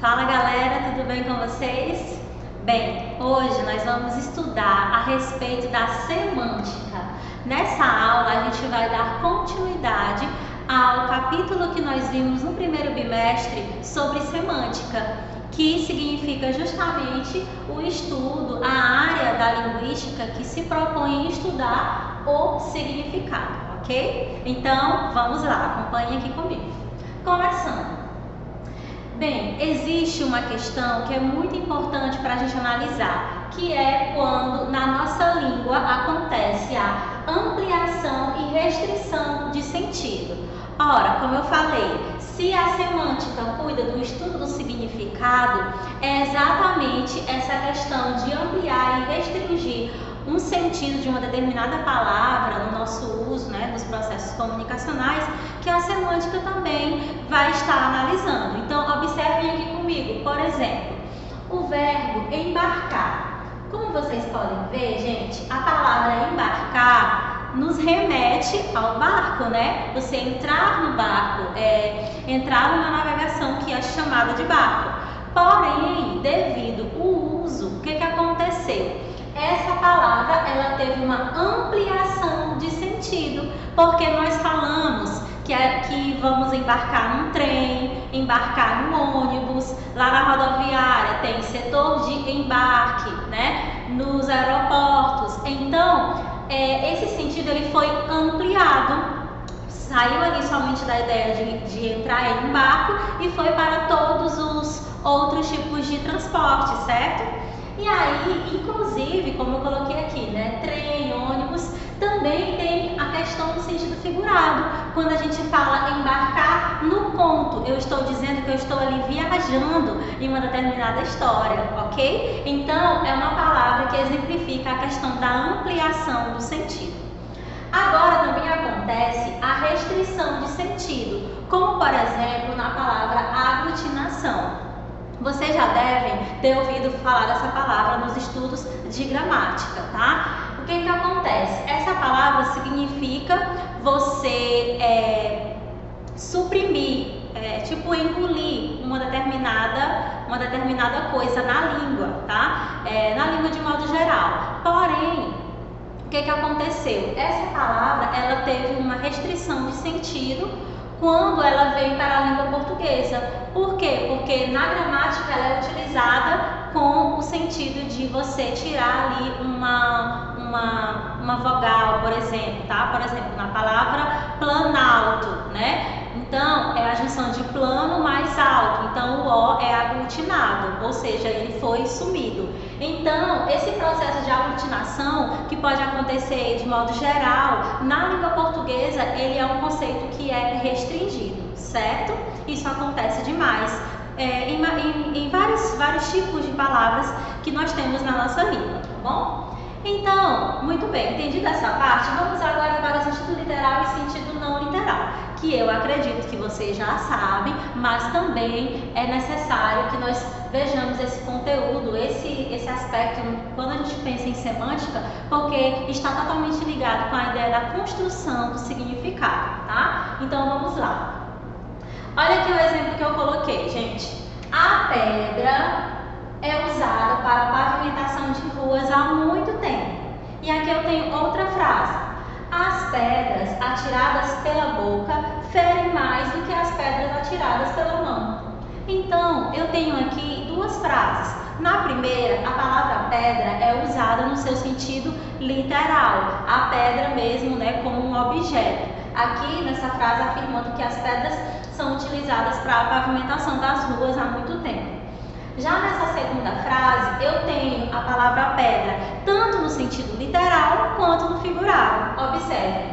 Fala galera, tudo bem com vocês? Bem, hoje nós vamos estudar a respeito da semântica. Nessa aula a gente vai dar continuidade ao capítulo que nós vimos no primeiro bimestre sobre semântica, que significa justamente o estudo, a área da linguística que se propõe em estudar o significado, ok? Então vamos lá, acompanhe aqui comigo. Começando. Bem, existe uma questão que é muito importante para a gente analisar, que é quando na nossa língua acontece a ampliação e restrição de sentido. Ora, como eu falei, se a semântica cuida do estudo do significado, é exatamente essa questão de ampliar e restringir um sentido de uma determinada palavra no nosso uso, nos processos comunicacionais, que a semântica também vai estar analisando. Então, observem aqui comigo, por exemplo, o verbo embarcar. Como vocês podem ver, gente, a palavra embarcar nos remete ao barco, Você entrar no barco, entrar numa navegação que é chamada de barco. Porém, devido ao uso, o que aconteceu? Essa palavra, ela teve uma ampliação de sentido, porque nós falamos que vamos embarcar num trem, embarcar num ônibus, lá na rodoviária tem setor de embarque, nos aeroportos. Então, esse sentido ele foi ampliado, saiu ali somente da ideia de entrar em um barco e foi para todos os outros tipos de transporte, certo? E aí, inclusive, como eu coloquei aqui, trem, ônibus, também tem a questão do sentido figurado. Quando a gente fala embarcar no conto, eu estou dizendo que eu estou ali viajando em uma determinada história, ok? Então, é uma palavra que exemplifica a questão da ampliação do sentido. Agora, também acontece a restrição de sentido, como, por exemplo, na palavra aglutinação. Vocês já devem ter ouvido falar dessa palavra nos estudos de gramática, tá? O que acontece? Essa palavra significa você suprimir, tipo engolir uma determinada coisa na língua, tá? Na língua de modo geral. Porém, o que aconteceu? Essa palavra, ela teve uma restrição de sentido quando ela veio para a língua portuguesa. Por quê? Porque na gramática ela é utilizada com o sentido de você tirar ali uma vogal, por exemplo, tá? Por exemplo, na palavra planalto, Então, é a junção de plano mais alto. Então, o O é aglutinado, ou seja, ele foi sumido. Então, esse processo de aglutinação, que pode acontecer de modo geral, na língua portuguesa, ele é um conceito que é restringido, certo? Isso acontece demais em vários tipos de palavras que nós temos na nossa língua, tá bom? Então, muito bem, entendido essa parte, vamos agora para o sentido literal e sentido não literal, que eu acredito que vocês já sabem, mas também é necessário que nós vejamos esse conteúdo, esse aspecto, quando a gente pensa em semântica, porque está totalmente ligado com a ideia da construção do significado, tá? Então, vamos lá. Olha aqui o exemplo que eu coloquei, gente. A pedra é usada para pavimentação de ruas há muito tempo. E aqui eu tenho outra frase. As pedras atiradas pela boca ferem mais do que as pedras atiradas pela mão. Então, eu tenho aqui duas frases. Na primeira, a palavra pedra é usada no seu sentido literal. A pedra mesmo, como um objeto. Aqui, nessa frase, afirmando que as pedras são utilizadas para a pavimentação das ruas há muito tempo. Já nessa segunda frase, eu tenho a palavra pedra tanto no sentido literal quanto no figurado. Observe,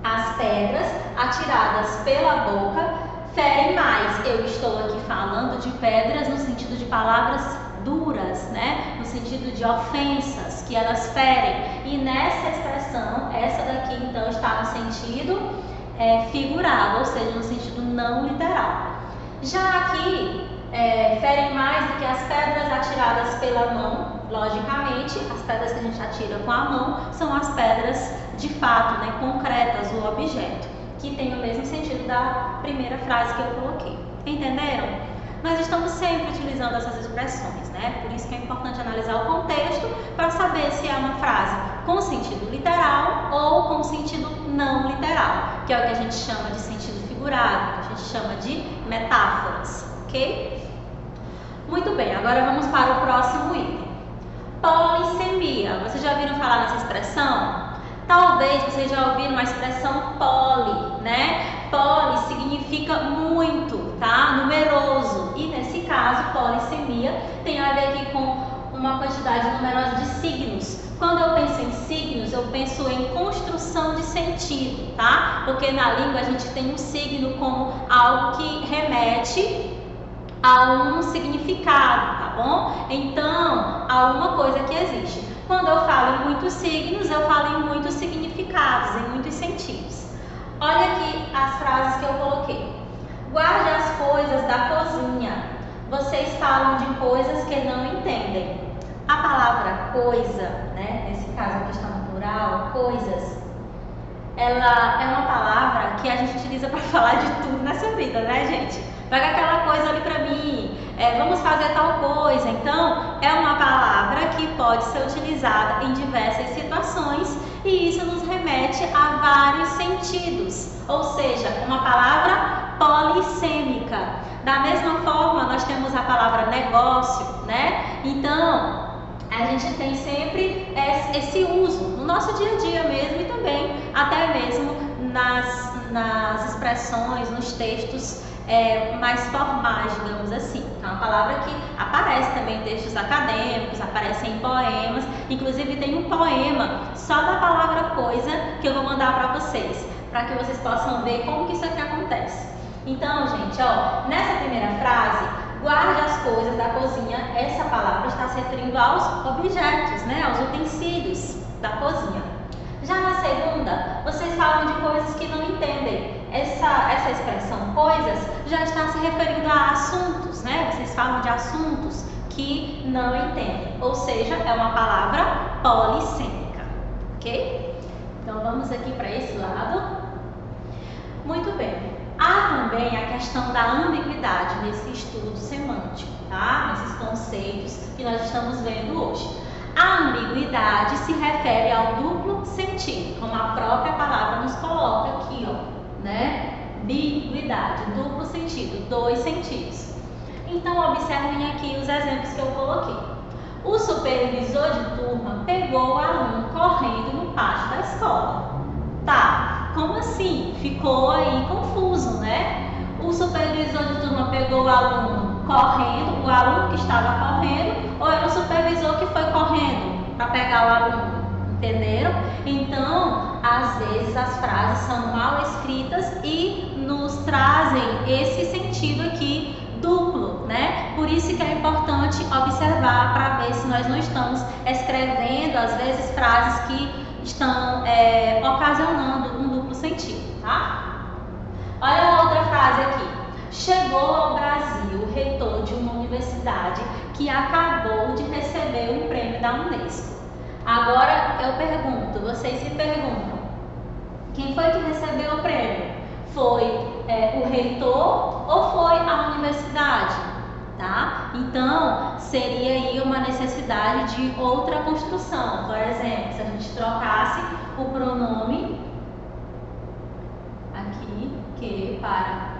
as pedras atiradas pela boca ferem mais. Eu estou aqui falando de pedras no sentido de palavras duras, no sentido de ofensas, que elas ferem. E nessa expressão, essa daqui então está no sentido figurado, ou seja, no sentido não literal. Já aqui, ferem mais do que as pedras atiradas pela mão. Logicamente, as pedras que a gente atira com a mão são as pedras de fato, concretas, o objeto, que tem o mesmo sentido da primeira frase que eu coloquei. Entenderam? nós estamos sempre utilizando essas expressões, né? Por isso que é importante analisar o contexto para saber se é uma frase com sentido literal ou com sentido não literal, que é o que a gente chama de sentido figurado, que a gente chama de metáforas, ok? Muito bem, agora vamos para o próximo item. Polissemia. Vocês já ouviram falar nessa expressão? Talvez vocês já ouviram a expressão poli, né? Poli significa muito, tá? Numeroso. E nesse caso, polissemia tem a ver aqui com uma quantidade numerosa de signos. Quando eu penso em signos, eu penso em construção de sentido, tá? Porque na língua a gente tem um signo como algo que remete a um significado, tá bom? Então, alguma coisa que existe. Quando eu falo em muitos signos, eu falo em muitos significados, em muitos sentidos. Olha aqui as frases que eu coloquei. Guarde as coisas da cozinha. Vocês falam de coisas que não entendem. A palavra coisa, né? Nesse caso aqui está no plural, coisas, ela é uma palavra que a gente utiliza para falar de tudo nessa vida, né, gente? Pega aquela coisa ali para mim, vamos fazer tal coisa. Então, é uma palavra que pode ser utilizada em diversas situações e isso nos remete a vários sentidos, ou seja, uma palavra polissêmica. Da mesma forma, nós temos a palavra negócio, né? Então, a gente tem sempre esse uso no nosso dia a dia mesmo e também até mesmo nas expressões, nos textos mais formais, digamos assim. É uma palavra que aparece também em textos acadêmicos, aparece em poemas. Inclusive tem um poema só da palavra coisa que eu vou mandar para vocês, para que vocês possam ver como que isso aqui acontece. Então, gente, ó, nessa primeira frase, guarde as coisas da cozinha, essa palavra está se referindo aos objetos, né, aos utensílios da cozinha. Já na segunda, vocês falam de coisas que não entendem. Essa expressão coisas já está se referindo a assuntos, né? Vocês falam de assuntos que não entendem. Ou seja, é uma palavra polissêmica, ok? Então vamos aqui para esse lado. Muito bem. Há também a questão da ambiguidade nesse estudo semântico, tá? Nesses conceitos que nós estamos vendo hoje. A ambiguidade se refere ao duplo sentido, como a própria palavra nos coloca aqui, ó, né? Ambiguidade, duplo sentido, dois sentidos. Então, observem aqui os exemplos que eu coloquei. O supervisor de turma pegou o aluno correndo no pátio da escola. Tá, como assim? Ficou aí confuso, né? O supervisor de turma pegou o aluno correndo, o aluno que estava correndo, ou era o supervisor que foi correndo para pegar o aluno? Entenderam? Então, às vezes as frases são mal escritas e nos trazem esse sentido aqui duplo, né? Por isso que é importante observar para ver se nós não estamos escrevendo, às vezes, frases que estão ocasionando um duplo sentido, tá? Olha a outra frase aqui. Chegou ao Brasil o reitor de uma universidade que acabou de receber um prêmio da Unesco. Agora eu pergunto, vocês se perguntam, quem foi que recebeu o prêmio? Foi o reitor ou foi a universidade? Tá? Então, seria aí uma necessidade de outra construção. Por exemplo, se a gente trocasse o pronome aqui, que para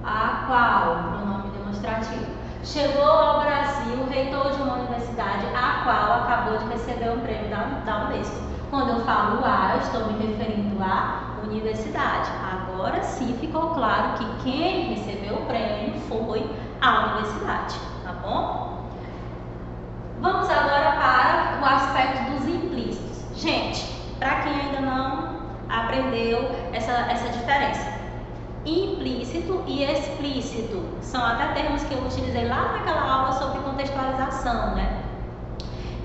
a qual, pronome demonstrativo. Chegou ao Brasil o reitor de uma universidade a qual acabou de receber um prêmio da Unesco. Quando eu falo a, eu estou me referindo à universidade. Agora sim ficou claro que quem recebeu o prêmio foi a universidade, tá bom? Vamos agora para o aspecto dos implícitos. Gente, para quem ainda não aprendeu essa diferença, implícito e explícito são até termos que eu utilizei lá naquela aula sobre contextualização, né?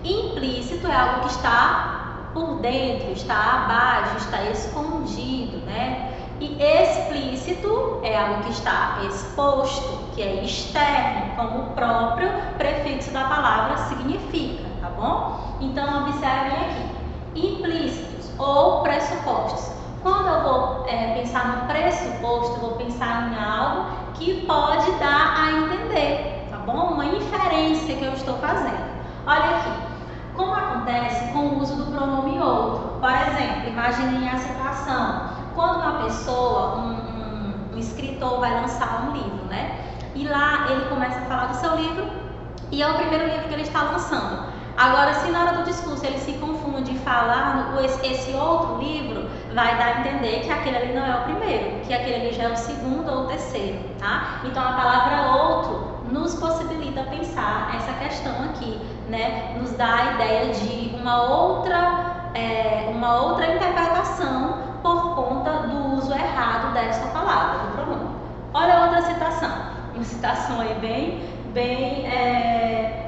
Implícito é algo que está por dentro, está abaixo, está escondido, né? E explícito é algo que está exposto, que é externo, como o próprio prefixo da palavra significa, tá bom? Então, observem aqui, implícitos ou pressupostos. Quando eu vou pensar no pressuposto, eu vou pensar em algo que pode dar a entender, consciência que eu estou fazendo. Olha aqui, como acontece com o uso do pronome outro. Por exemplo, imaginem a situação, quando uma pessoa, um escritor vai lançar um livro, né? E lá ele começa a falar do seu livro e é o primeiro livro que ele está lançando. Agora, se na hora do discurso ele se confunde e fala esse outro livro, vai dar a entender que aquele ali não é o primeiro, que aquele ali já é o segundo ou o terceiro, tá? Então a palavra outro nos possibilita pensar essa questão aqui, né? Nos dá a ideia de uma outra interpretação por conta do uso errado desta palavra, do pronome. Olha outra citação, uma citação aí bem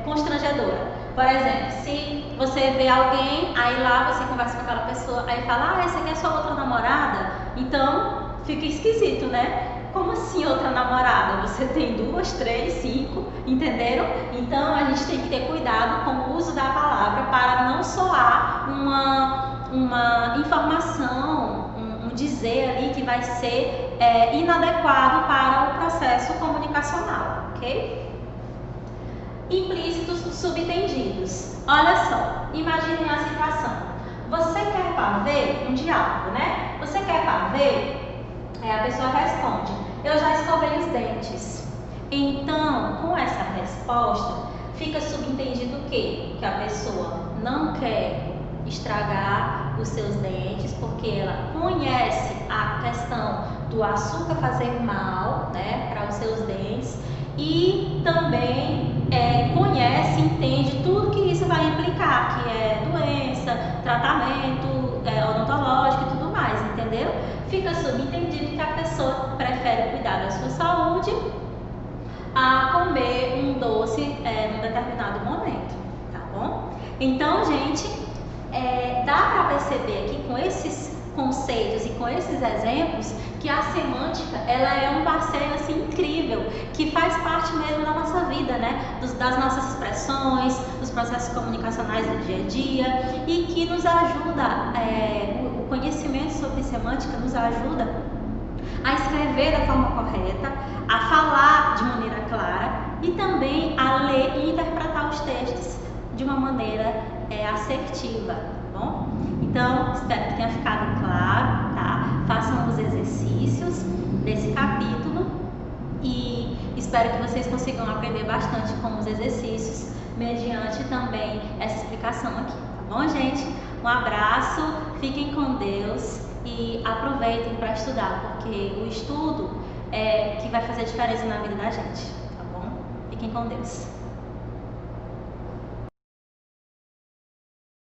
constrangedora. Por exemplo, se você vê alguém, aí lá você conversa com aquela pessoa, aí fala, essa aqui é sua outra namorada, então fica esquisito, né? Como assim outra namorada? Você tem 2, 3, 5, entenderam? Então a gente tem que ter cuidado com o uso da palavra para não soar uma informação, um dizer ali que vai ser inadequado para o processo comunicacional, ok? Implícitos subtendidos. Olha só, imagine a situação. Você quer pavê? Um diálogo, né? Você quer pavê? A pessoa responde, eu já escovei os dentes. Então, com essa resposta, fica subentendido o quê? Que a pessoa não quer estragar os seus dentes, porque ela conhece a questão do açúcar fazer mal, né, para os seus dentes, e também conhece, entende tudo que isso vai implicar, que é doença, tratamento odontológico e tudo mais, entendeu? Fica subentendido que a pessoa prefere cuidar da sua saúde a comer um doce num determinado momento, tá bom? Então, gente, dá para perceber aqui com esses conceitos e com esses exemplos que a semântica ela é um parceiro assim incrível que faz parte mesmo da nossa vida, né? Das nossas expressões, dos processos comunicacionais do dia a dia e que nos ajuda, o conhecimento sobre semântica nos ajuda a escrever da forma correta, a falar de maneira clara e também a ler e interpretar os textos de uma maneira assertiva, tá bom? Então, espero que tenha ficado claro, tá? Façam os exercícios desse capítulo e espero que vocês consigam aprender bastante com os exercícios, mediante também essa explicação aqui, tá bom, gente? Um abraço, fiquem com Deus e aproveitem para estudar, porque o estudo é que vai fazer a diferença na vida da gente, tá bom? Fiquem com Deus.